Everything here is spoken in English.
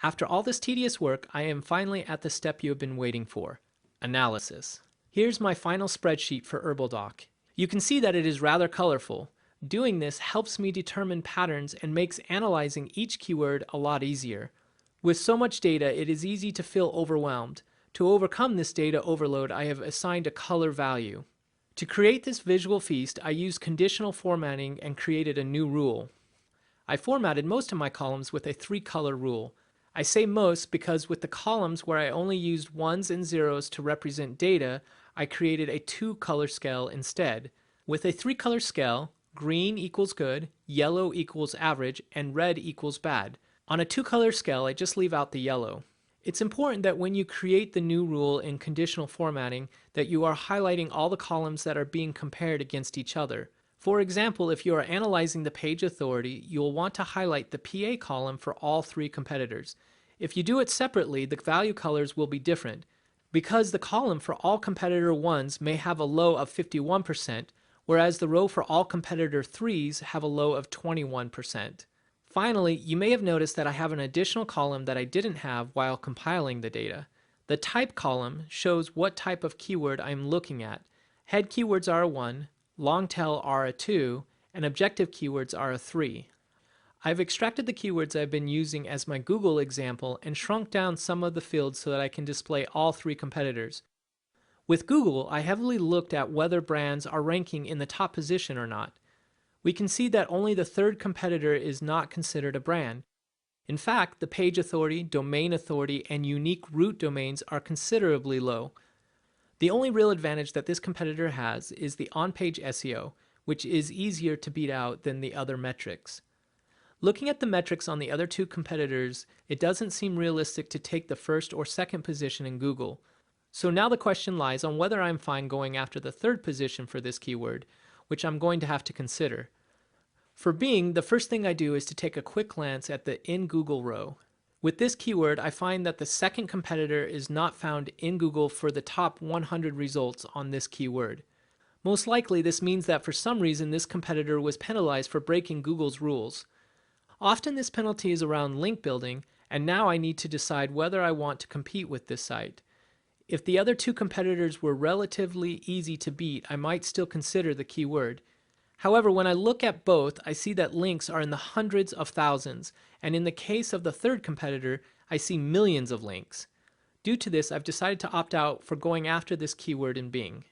After all this tedious work, I am finally at the step you have been waiting for: analysis. Here's my final spreadsheet for HerbalDoc. You can see that it is rather colorful. Doing this helps me determine patterns and makes analyzing each keyword a lot easier. With so much data, it is easy to feel overwhelmed. To overcome this data overload, I have assigned a color value. To create this visual feast, I used conditional formatting and created a new rule. I formatted most of my columns with a 3-color rule. I say most because with the columns where I only used ones and zeros to represent data, I created a 2-color scale instead. With a 3-color scale, green equals good, yellow equals average, and red equals bad. On a 2-color scale, I just leave out the yellow. It's important that when you create the new rule in conditional formatting that you are highlighting all the columns that are being compared against each other. For example, if you are analyzing the page authority, you'll want to highlight the PA column for all 3 competitors. If you do it separately, the value colors will be different, because the column for all competitor 1s may have a low of 51%, whereas the row for all competitor 3s have a low of 21%. Finally, you may have noticed that I have an additional column that I didn't have while compiling the data. The type column shows what type of keyword I'm looking at. Head keywords are a 1, long tail are a 2, and objective keywords are a 3. I've extracted the keywords I've been using as my Google example and shrunk down some of the fields so that I can display all 3 competitors. With Google, I heavily looked at whether brands are ranking in the top position or not. We can see that only the 3rd competitor is not considered a brand. In fact, the page authority, domain authority, and unique root domains are considerably low. The only real advantage that this competitor has is the on-page SEO, which is easier to beat out than the other metrics. Looking at the metrics on the other 2 competitors, it doesn't seem realistic to take the 1st or 2nd position in Google. So now the question lies on whether I'm fine going after the 3rd position for this keyword, which I'm going to have to consider. For Bing, the first thing I do is to take a quick glance at the In Google row. With this keyword, I find that the 2nd competitor is not found in Google for the top 100 results on this keyword. Most likely, this means that for some reason this competitor was penalized for breaking Google's rules. Often this penalty is around link building, and now I need to decide whether I want to compete with this site. If the other 2 competitors were relatively easy to beat, I might still consider the keyword. However, when I look at both, I see that links are in the hundreds of thousands, and in the case of the 3rd competitor, I see millions of links. Due to this, I've decided to opt out for going after this keyword in Bing.